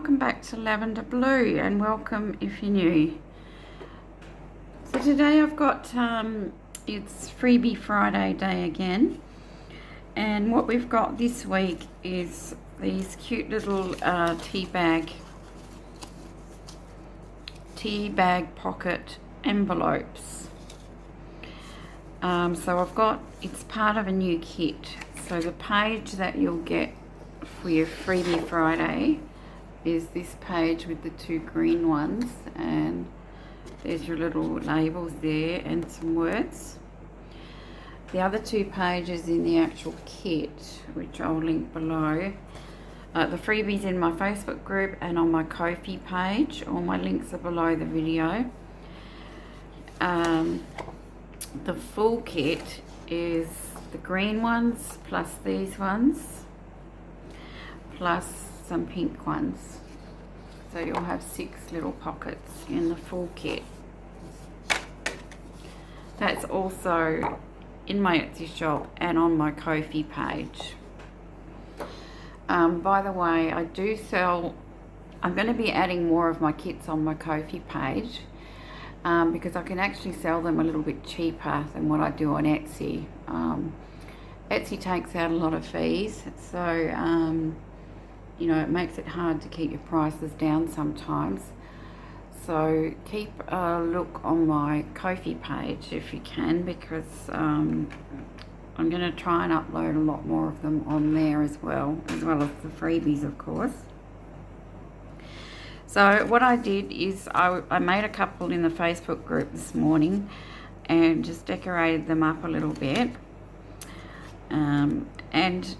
welcome back to Lavender Blue, and welcome if you're new. So today I've got, it's Freebie Friday day again, and what we've got this week is these cute little tea bag pocket envelopes. So I've got, it's part of a new kit. So the page that you'll get for your Freebie Friday is this page with the two green ones, and there's your little labels there and some words. The other two pages in the actual kit, which I'll link below, the freebies in my Facebook group and on my Ko-fi page. All my links are below the video. The full kit is the green ones plus these ones plus some pink ones. So you'll have 6 little pockets in the full kit. That's also in my Etsy shop and on my Ko-fi page. By the way, I do sell, I'm going to be adding more of my kits on my Ko-fi page, because I can actually sell them a little bit cheaper than what I do on Etsy. Etsy takes out a lot of fees, so you know, it makes it hard to keep your prices down sometimes. So keep a look on my Ko-fi page if you can, because I'm going to try and upload a lot more of them on there as well as the freebies, of course. So what I did is I made a couple in the Facebook group this morning and just decorated them up a little bit. And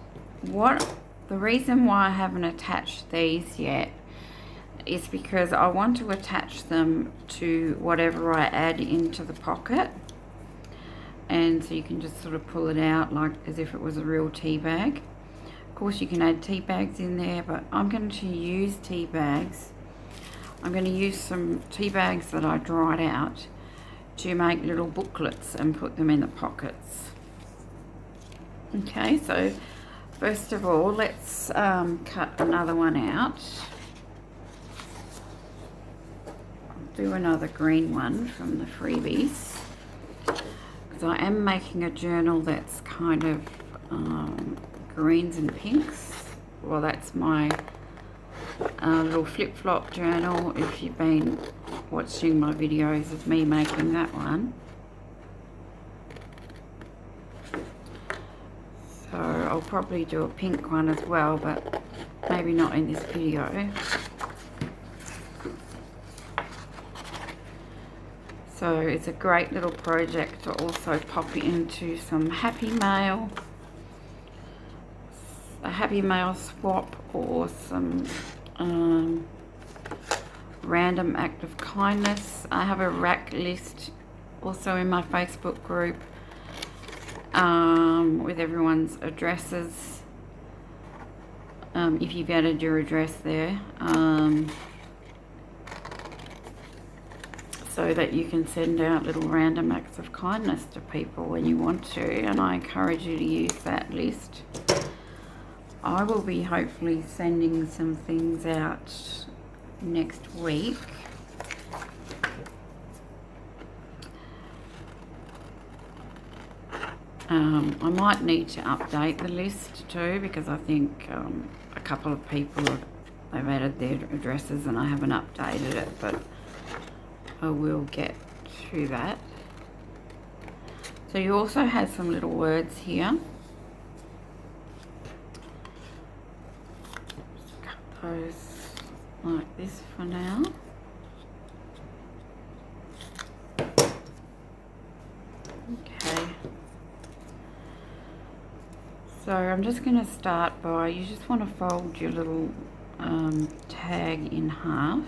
the reason why I haven't attached these yet is because I want to attach them to whatever I add into the pocket. And so you can just sort of pull it out like as if it was a real tea bag. Of course you can add tea bags in there, but I'm going to use tea bags. I'm going to use some tea bags that I dried out to make little booklets and put them in the pockets. Okay, so first of all, let's cut another one out. I'll do another green one from the freebies, because I am making a journal that's kind of greens and pinks. Well, that's my little flip-flop journal, if you've been watching my videos of me making that one. So I'll probably do a pink one as well, but maybe not in this video. So it's a great little project to also pop it into some happy mail, a happy mail swap, or some random act of kindness. I have a rack list also in my Facebook group with everyone's addresses, if you've added your address there, so that you can send out little random acts of kindness to people when you want to, and I encourage you to use that list. I will be hopefully sending some things out next week. I might need to update the list too, because I think a couple of people have added their addresses and I haven't updated it, but I will get to that. So you also have some little words here. Just cut those like this for now. Okay. So I'm just going to start by, you just want to fold your little tag in half.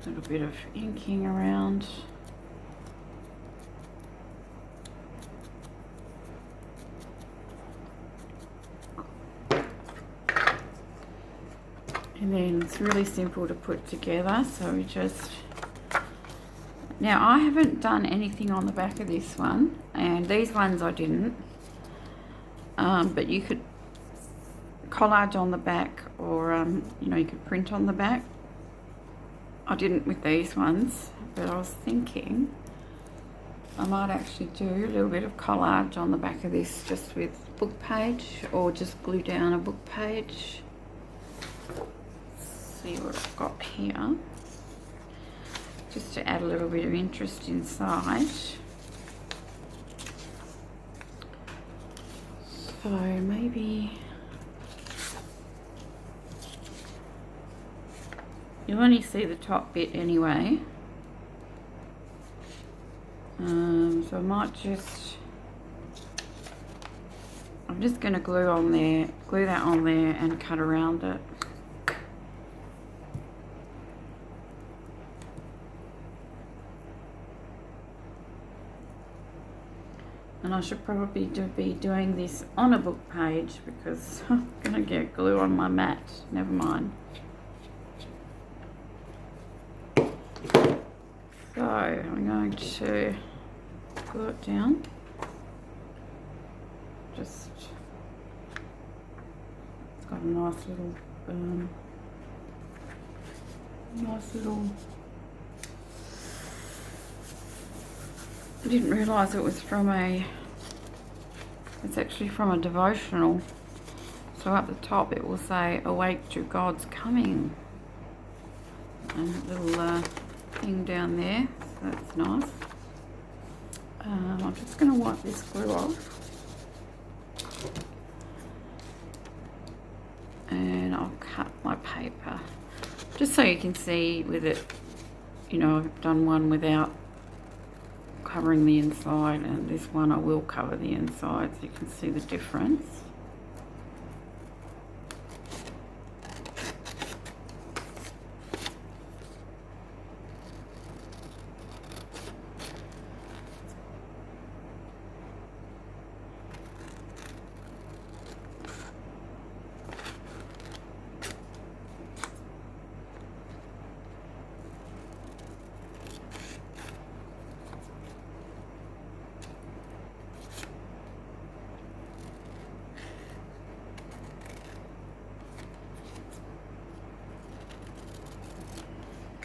A little bit of inking around. And then it's really simple to put together, so we just Now I haven't done anything on the back of this one, and these ones I didn't, but you could collage on the back, or you know, you could print on the back. I didn't with these ones, but I was thinking I might actually do a little bit of collage on the back of this, just with book page, or just glue down a book page. Let's see what I've got here, just to add a little bit of interest inside. So maybe you'll only see the top bit anyway. So I might just, I'm just going to glue that on there and cut around it. And I should probably be doing this on a book page, because I'm going to get glue on my mat. Never mind. So I'm going to glue it down. Just, it's got a nice little, I didn't realise it was from it's actually from a devotional. So up the top it will say, "Awake to God's coming." And a little thing down there, so that's nice. I'm just going to wipe this glue off. And I'll cut my paper, just so you can see with it, you know, I've done one without covering the inside, and this one I will cover the inside, so you can see the difference.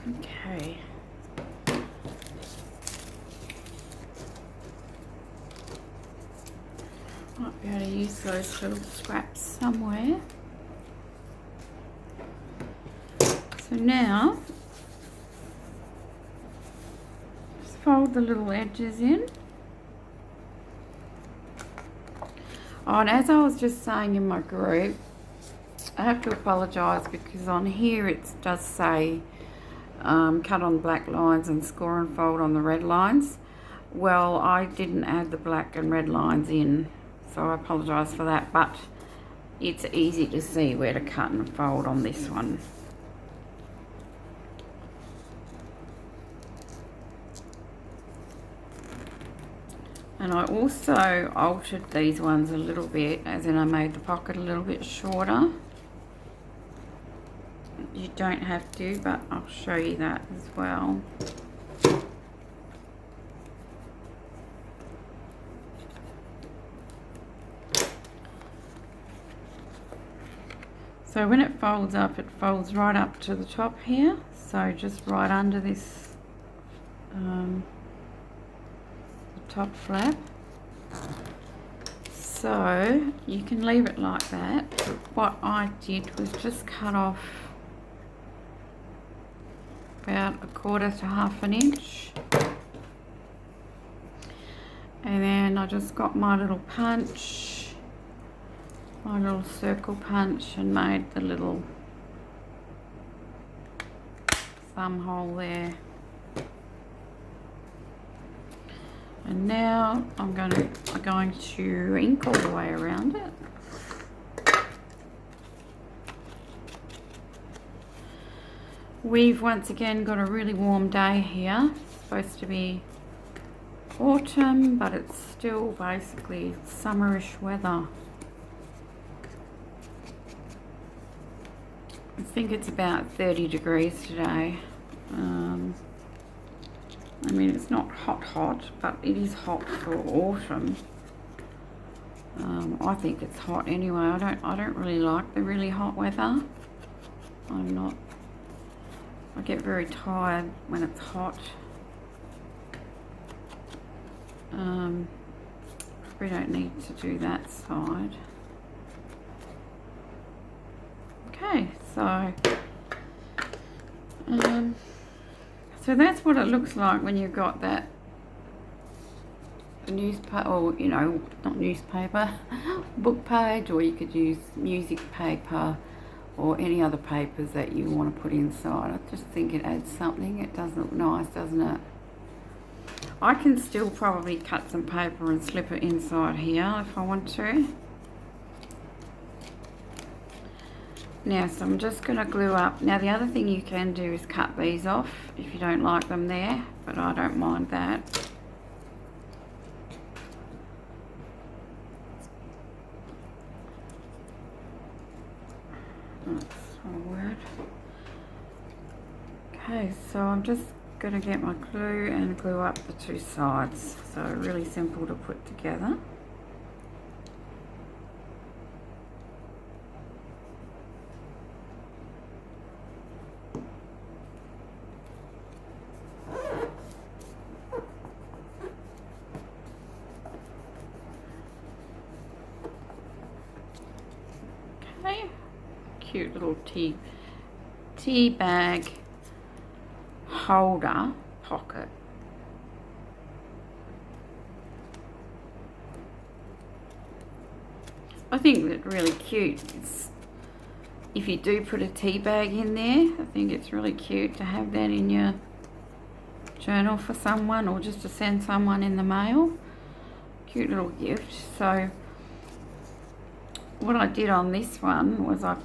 Okay. Might be able to use those little scraps somewhere. So now, just fold the little edges in. Oh, and as I was just saying in my group, I have to apologise, because on here it does say cut on black lines and score and fold on the red lines. Well, I didn't add the black and red lines in, so I apologise for that, but it's easy to see where to cut and fold on this one. And I also altered these ones a little bit, as in I made the pocket a little bit shorter. You don't have to, but I'll show you that as well. So when it folds up, it folds right up to the top here. So just right under this the top flap. So you can leave it like that. But what I did was just cut off about 1/4 to 1/2 inch, and then I just got my little punch, my little circle punch, and made the little thumb hole there. And now I'm going to ink all the way around it. We've once again got a really warm day here. It's supposed to be autumn, but it's still basically summerish weather. I think it's about 30 degrees today. I mean, it's not hot, but it is hot for autumn. I think it's hot anyway. I don't really like the really hot weather. I get very tired when it's hot. We don't need to do that side. Okay, so that's what it looks like when you've got that newspaper, or you know, not newspaper, book page, or you could use music paper or any other papers that you want to put inside. I just think it adds something. It does look nice, doesn't it? I can still probably cut some paper and slip it inside here if I want to. Now, so I'm just going to glue up. Now, the other thing you can do is cut these off if you don't like them there, but I don't mind that. That's a word. Okay, so I'm just going to get my glue and glue up the two sides. So really simple to put together. Okay, cute little tea bag holder pocket. I think that's really cute. If you do put a tea bag in there, I think it's really cute to have that in your journal for someone, or just to send someone in the mail. Cute little gift. So what I did on this one was I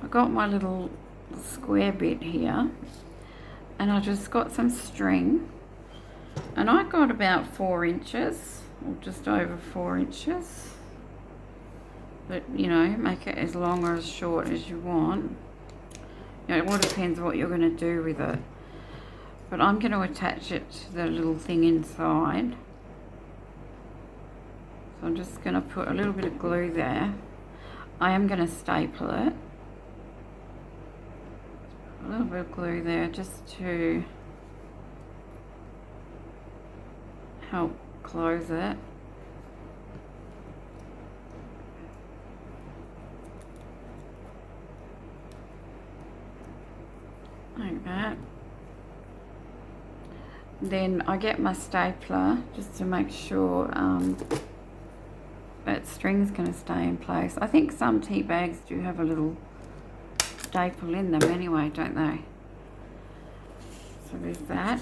got my little square bit here, and I just got some string, and I got about 4 inches, or just over 4 inches, but you know, make it as long or as short as you want. You know, it all depends what you're going to do with it, but I'm going to attach it to the little thing inside. So I'm just going to put a little bit of glue there. I am going to staple it. A little bit of glue there just to help close it. Like that. Then I get my stapler just to make sure that string's going to stay in place. I think some tea bags do have a little staple in them anyway, don't they? So there's that.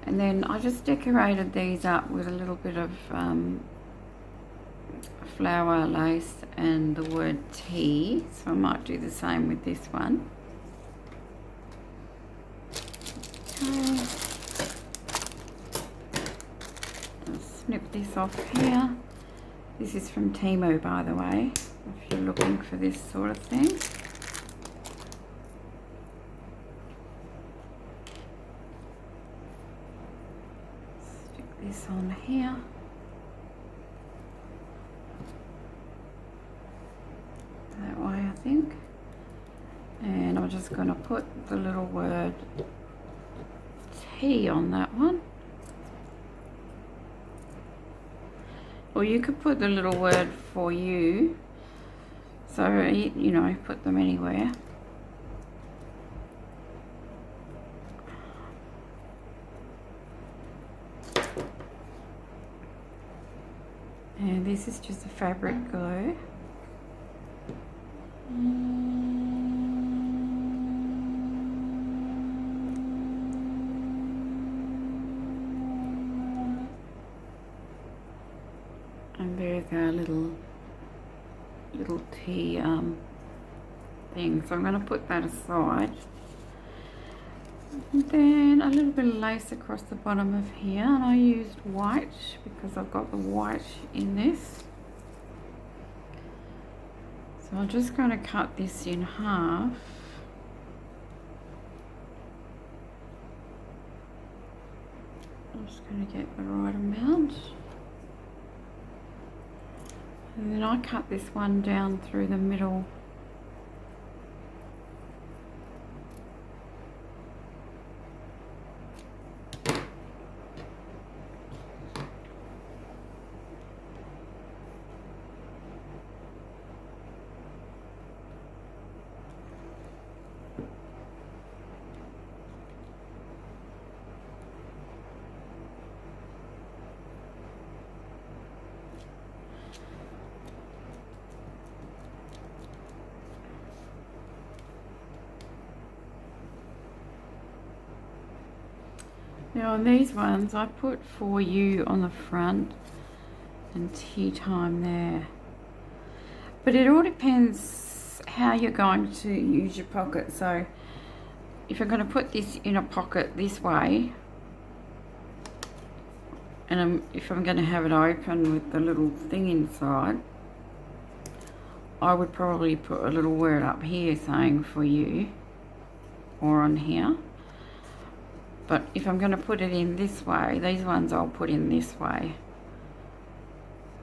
And then I just decorated these up with a little bit of flower lace and the word tea. So I might do the same with this one. Okay. I'll snip this off here. This is from Temu, by the way, if you're looking for this sort of thing. Stick this on here. That way, I think. And I'm just going to put the little word tea on that one. Or you could put the little word for you. So, you know, put them anywhere. And this is just a fabric glue. And there's our little tea thing. So I'm going to put that aside. And then a little bit of lace across the bottom of here, and I used white because I've got the white in this. So I'm just going to cut this in half. I'm just going to get the right amount. And then I cut this one down through the middle. Now on these ones I put for you on the front and tea time there. But it all depends how you're going to use your pocket. So if I'm going to put this in a pocket this way, and if I'm going to have it open with the little thing inside, I would probably put a little word up here saying for you, or on here. But if I'm going to put it in this way, these ones I'll put in this way.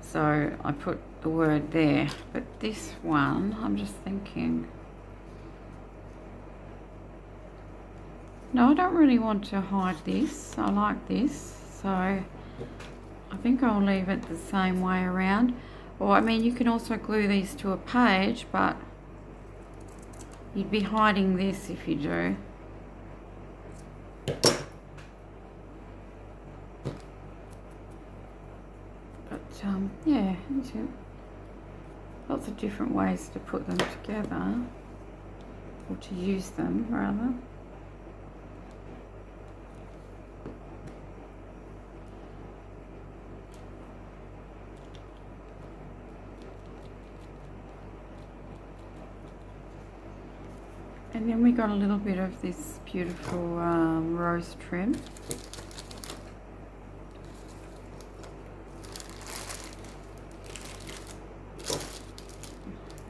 So I put the word there. But this one, I'm just thinking, no, I don't really want to hide this. I like this. So I think I'll leave it the same way around. Or I mean, you can also glue these to a page, but you'd be hiding this if you do. Yeah, lots of different ways to put them together, or to use them rather. And then we got a little bit of this beautiful rose trim.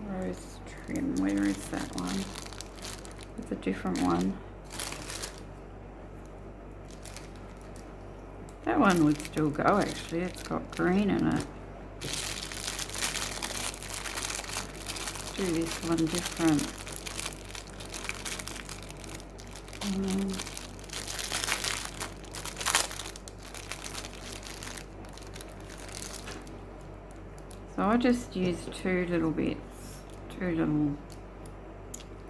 Rose trim, where is that one? It's a different one. That one would still go actually, it's got green in it. Let's do this one different. So I just used two little bits, two little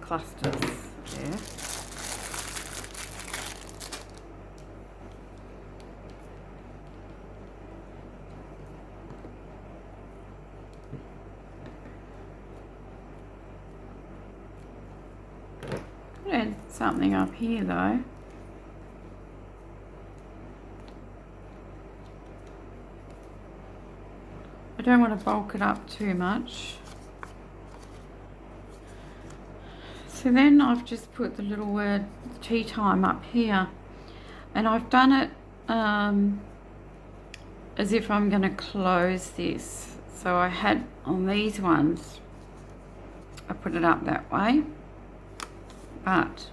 clusters there. Add something up here though. I don't want to bulk it up too much. So then I've just put the little word tea time up here, and I've done it as if I'm going to close this. So I had on these ones, I put it up that way, but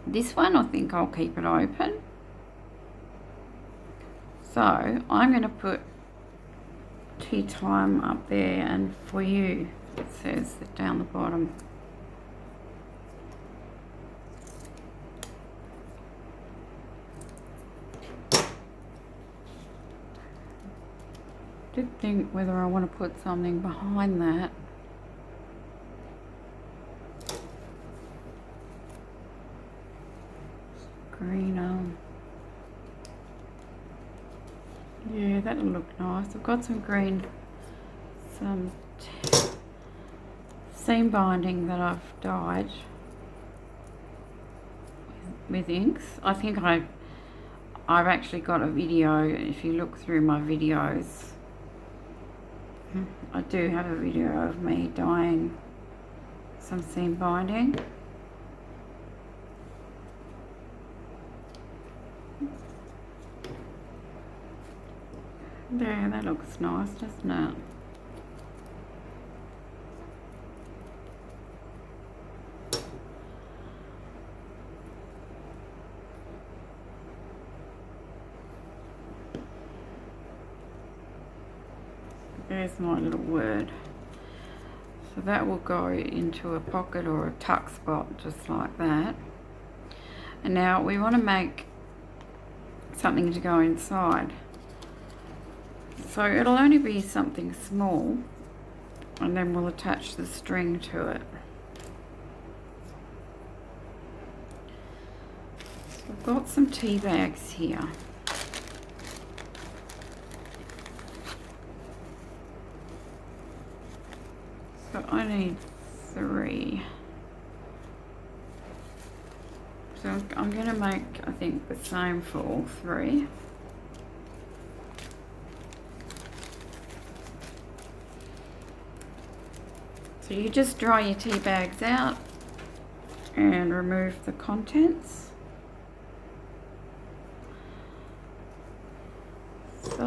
this one I think I'll keep it open. So I'm going to put tea time up there, and for you it says that down the bottom. Did think whether I want to put something behind that. Green yeah, that'll look nice. I've got some green, some seam binding that I've dyed with inks. I think I've actually got a video. If you look through my videos, I do have a video of me dyeing some seam binding. There, that looks nice, doesn't it? there's my little word. So that will go into a pocket or a tuck spot, just like that. And now we want to make something to go inside. So it'll only be something small, and then we'll attach the string to it. So I've got some tea bags here. So I need 3. So I'm going to make, I think, the same for all 3. So you just dry your tea bags out and remove the contents. So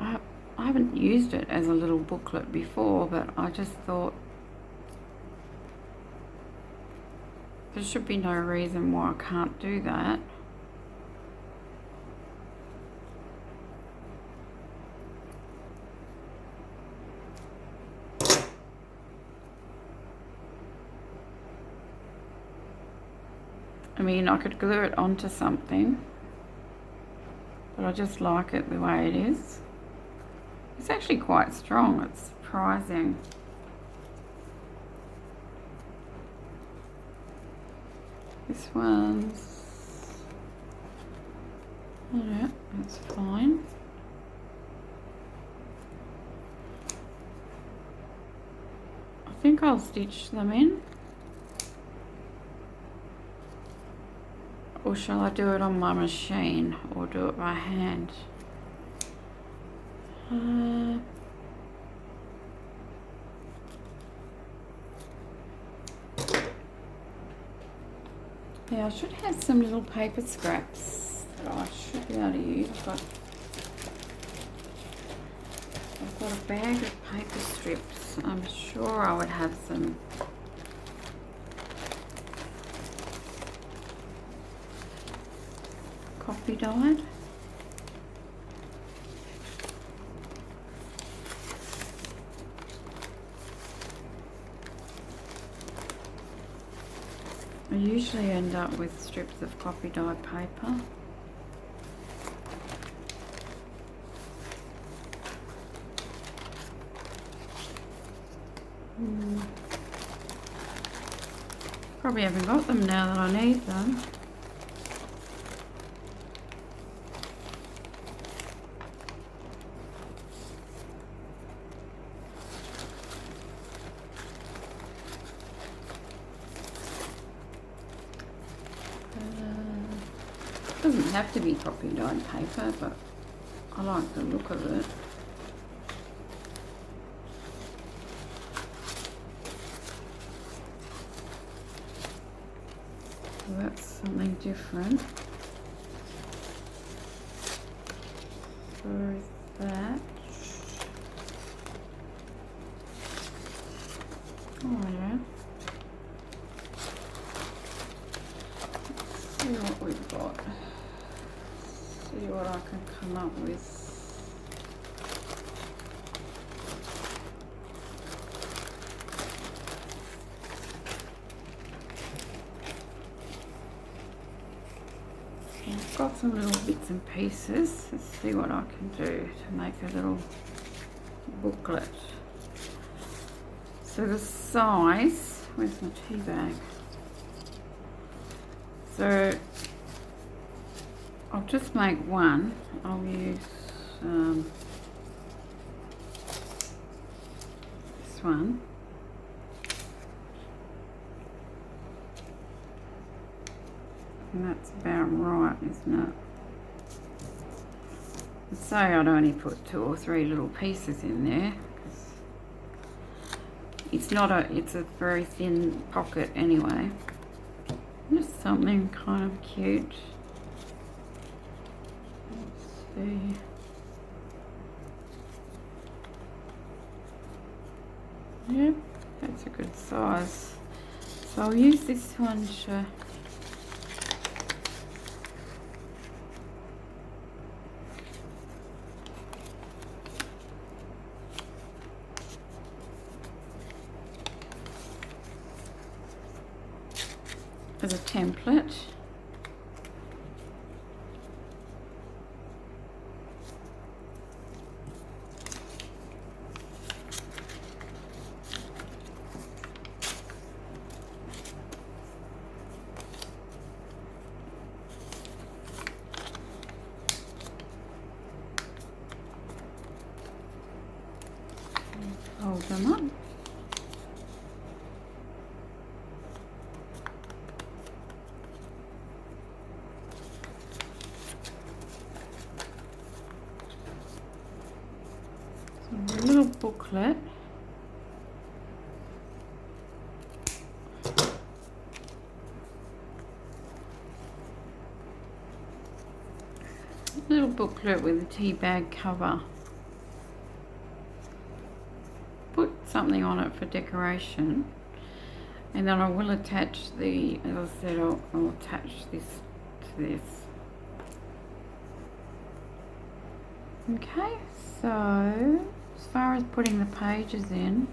I haven't used it as a little booklet before, but I just thought there should be no reason why I can't do that. I mean, I could glue it onto something, but I just like it the way it is. It's actually quite strong, it's surprising. This one's, yeah, that's fine. I think I'll stitch them in. Or shall I do it on my machine or do it by hand? Yeah, I should have some little paper scraps that I should be able to use, but I've got a bag of paper strips. I'm sure I would have some. Coffee dyed. I usually end up with strips of coffee dyed paper. Probably haven't got them now that I need them. Doesn't have to be coffee dyed paper, but I like the look of it. So that's something different. So that. Oh yeah. Let's see what we've got. See what I can come up with. I've got some little bits and pieces. Let's see what I can do to make a little booklet. So the size, where's my tea bag? So I'll just make one. I'll use this one. And that's about right, isn't it? I'd say I'd only put 2 or 3 little pieces in there. It's a very thin pocket anyway. Just something kind of cute. Let's see. Yep, that's a good size. So I'll use this one to as a template. Fold them up. So a little booklet. Little booklet with a tea bag cover. Put something on it for decoration, and then I will attach the, as I said, I'll attach this to this. Okay, so as far as putting the pages in,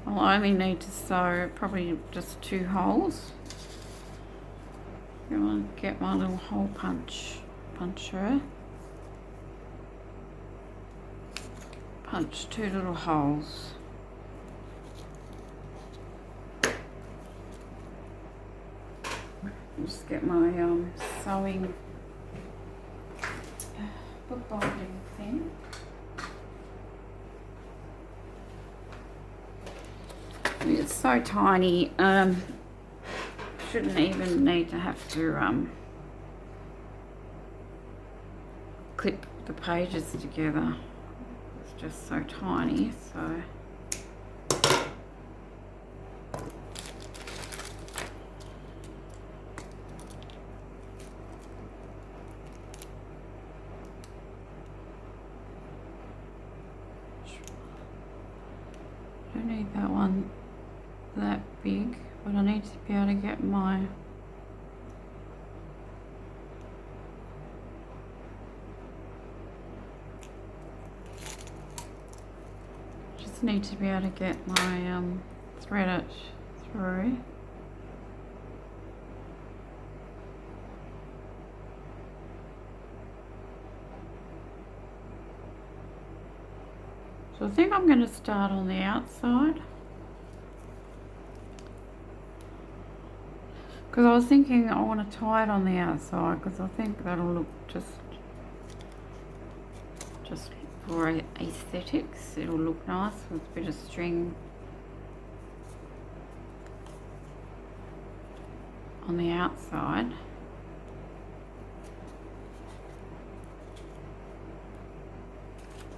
I'll only need to sew probably just 2 holes. I'm going to get my little hole puncher. Punch 2 little holes. Just get my sewing bookbinding thing. It's so tiny. Shouldn't even need to have to clip the pages together. It's just so tiny, so I don't need that one that big, but I need to be able to get my need to be able to get my thread it through. So I think I'm going to start on the outside, because I was thinking I want to tie it on the outside, because I think that'll look just for aesthetics. It'll look nice with a bit of string on the outside.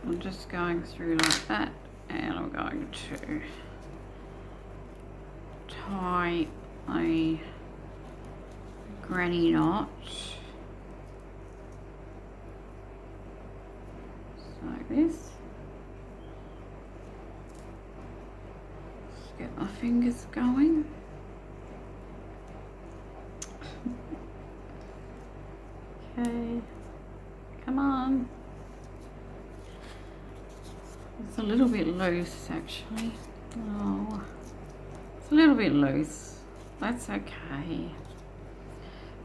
I'm just going through like that, and I'm going to tie a granny knot like this. Just get my fingers going. Okay, come on. It's a little bit loose actually. Oh, it's a little bit loose. That's okay.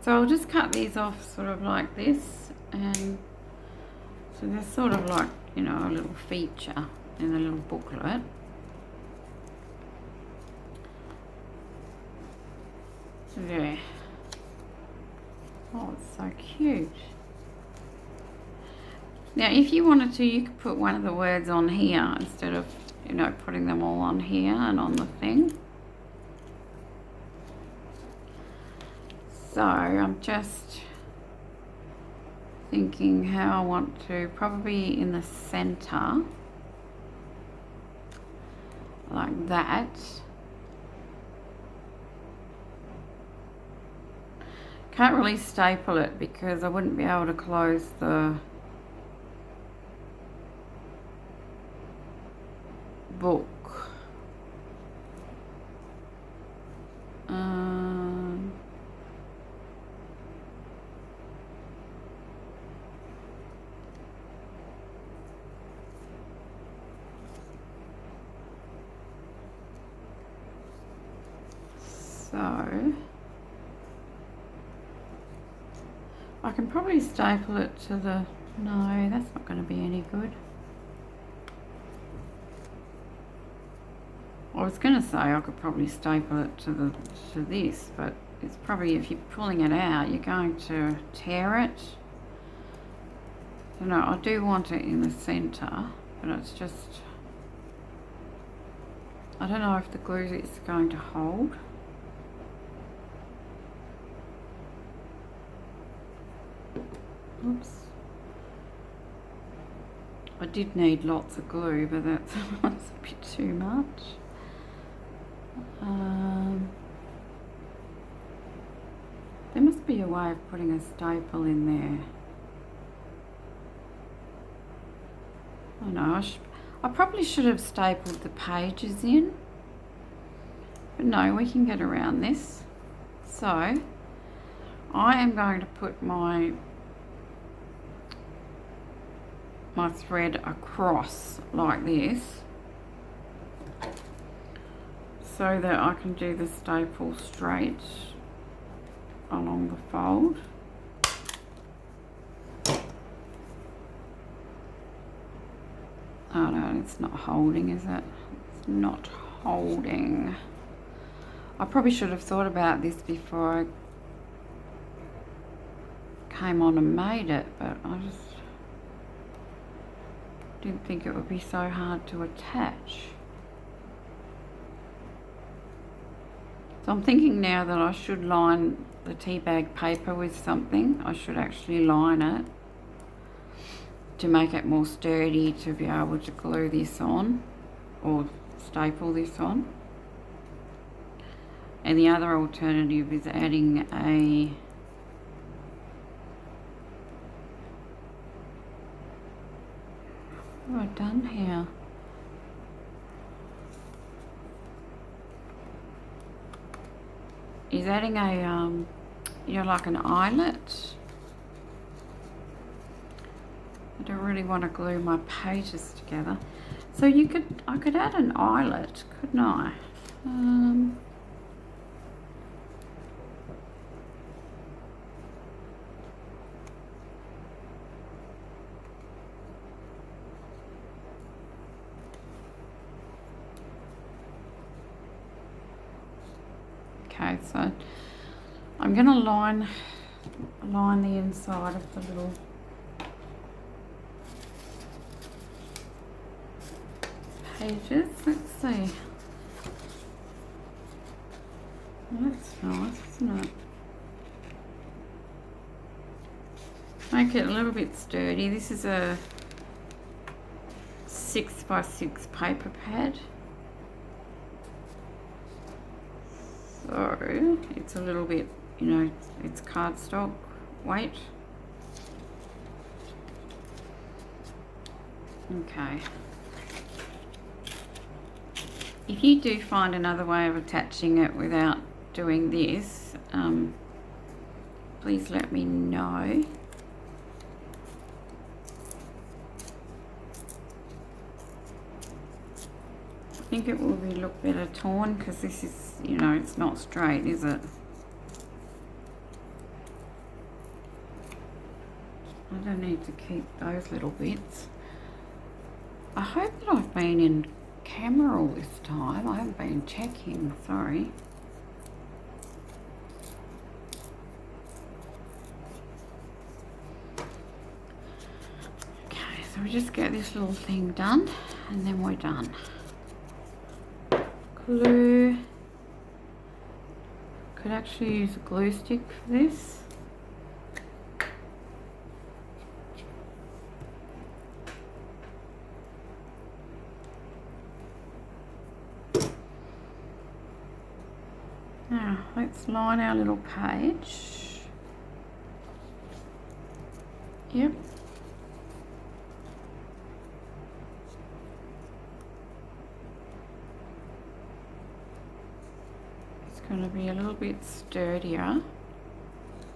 So I'll just cut these off sort of like this, and so they're sort of like, you know, a little feature in the little booklet. There. Oh, it's so cute. Now, if you wanted to, you could put one of the words on here instead of, you know, putting them all on here and on the thing. So I'm just thinking how I want to, probably in the center, like that. Can't really staple it because I wouldn't be able to close the book. So I can probably staple it to the, no, that's not going to be any good. I was going to say I could probably staple it to this, but it's probably, if you're pulling it out, you're going to tear it. You know, I do want it in the center, but it's just, I don't know if the glue is going to hold. Oops. I did need lots of glue, but that's a bit too much. There must be a way of putting a staple in there. I know, I probably should have stapled the pages in. But no, we can get around this. So, I am going to put my thread across like this, so that I can do the staple straight along the fold. Oh no, it's not holding, is it? It's not holding. I probably should have thought about this before I came on and made it, but I just didn't think it would be so hard to attach. So I'm thinking now that I should line the tea bag paper with something. I should actually line it to make it more sturdy, to be able to glue this on or staple this on. And the other alternative is adding a what have I done here? Is adding a you know, like an eyelet. I don't really want to glue my pages together, so I could add an eyelet, couldn't I? Okay, so I'm going to line the inside of the little pages. Let's see. That's nice, isn't it? Make it a little bit sturdy. This is a 6x6 paper pad. So it's a little bit, you know, it's cardstock weight. Okay. If you do find another way of attaching it without doing this, please let me know. I think it will look better torn, because this is, you know, it's not straight, is it? I don't need to keep those little bits. I hope that I've been in camera all this time. I haven't been checking, sorry. Okay, so we just get this little thing done and then we're done. Glue. Could actually use a glue stick for this. Now let's line our little page. Yep. Going to be a little bit sturdier.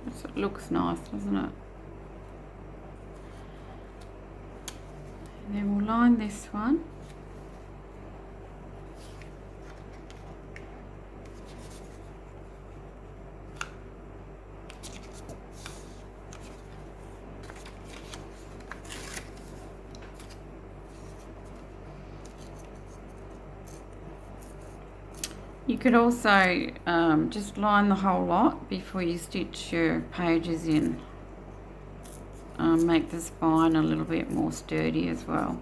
It looks nice, doesn't it? And then we'll line this one. You could also just line the whole lot before you stitch your pages in. Make the spine a little bit more sturdy as well.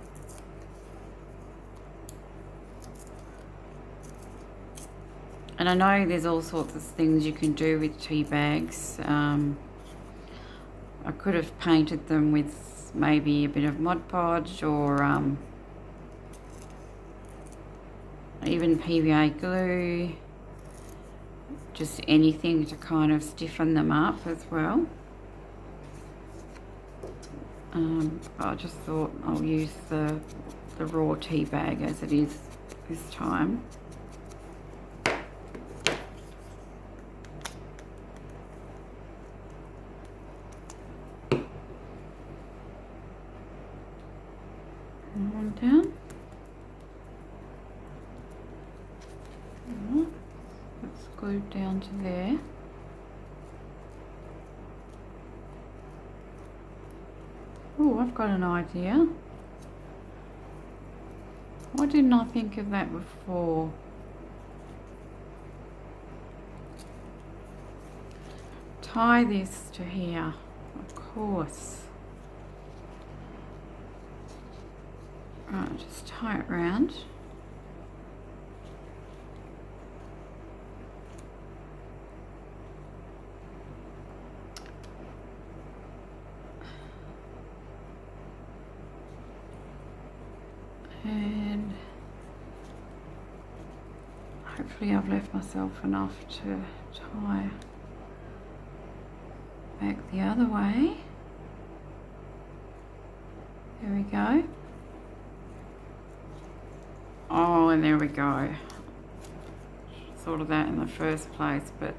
And I know there's all sorts of things you can do with tea bags. I could have painted them with maybe a bit of Mod Podge or even PVA glue, just anything to kind of stiffen them up as well. I just thought I'll use the raw tea bag as it is this time. And one down. It's glued down to there. Oh, I've got an idea. Why didn't I think of that before? Tie this to here, of course. Right, just tie it round. And hopefully I've left myself enough to tie back the other way. There we go. Oh, and there we go. Thought of that in the first place, but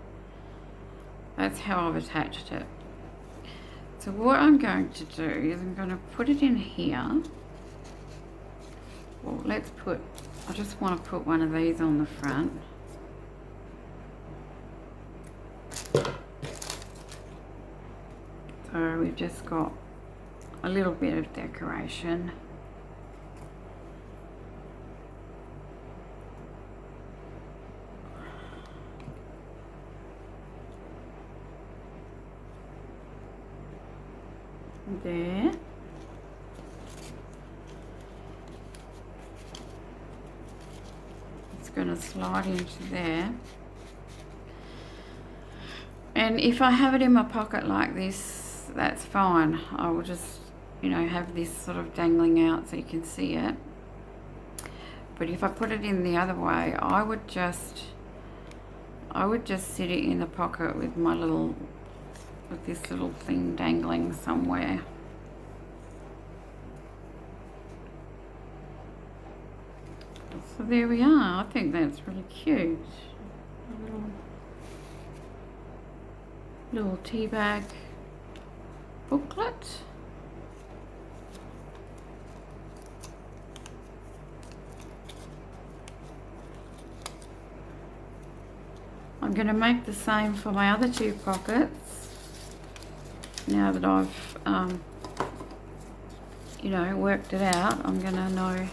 that's how I've attached it. So what I'm going to do is I'm going to put it in here. Well, I just want to put one of these on the front. So we've just got a little bit of decoration. There. It's going to slide into there. And if I have it in my pocket like this, that's fine. I will just, you know, have this sort of dangling out so you can see it. But if I put it in the other way, I would just sit it in the pocket with my with this little thing dangling somewhere. So there we are. I think that's really cute. A little tea bag booklet. I'm going to make the same for my other two pockets. Now that I've, you know, worked it out, I'm going to know,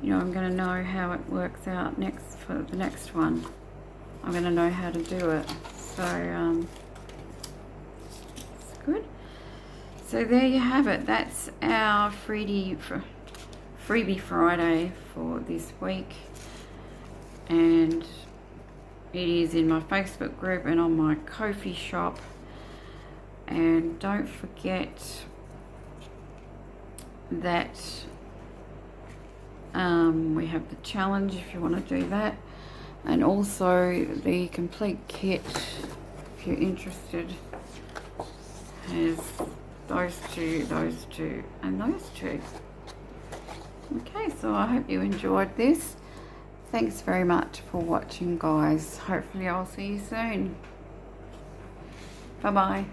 you know, I'm going to know how it works out next for the next one. I'm going to know how to do it. So, it's good. So there you have it. That's our freebie Friday for this week. And it is in my Facebook group and on my Ko-fi shop. And don't forget that we have the challenge if you want to do that, and also the complete kit if you're interested has those two, and those two. Okay, so I hope you enjoyed this. Thanks very much for watching, guys. Hopefully I'll see you soon. Bye bye.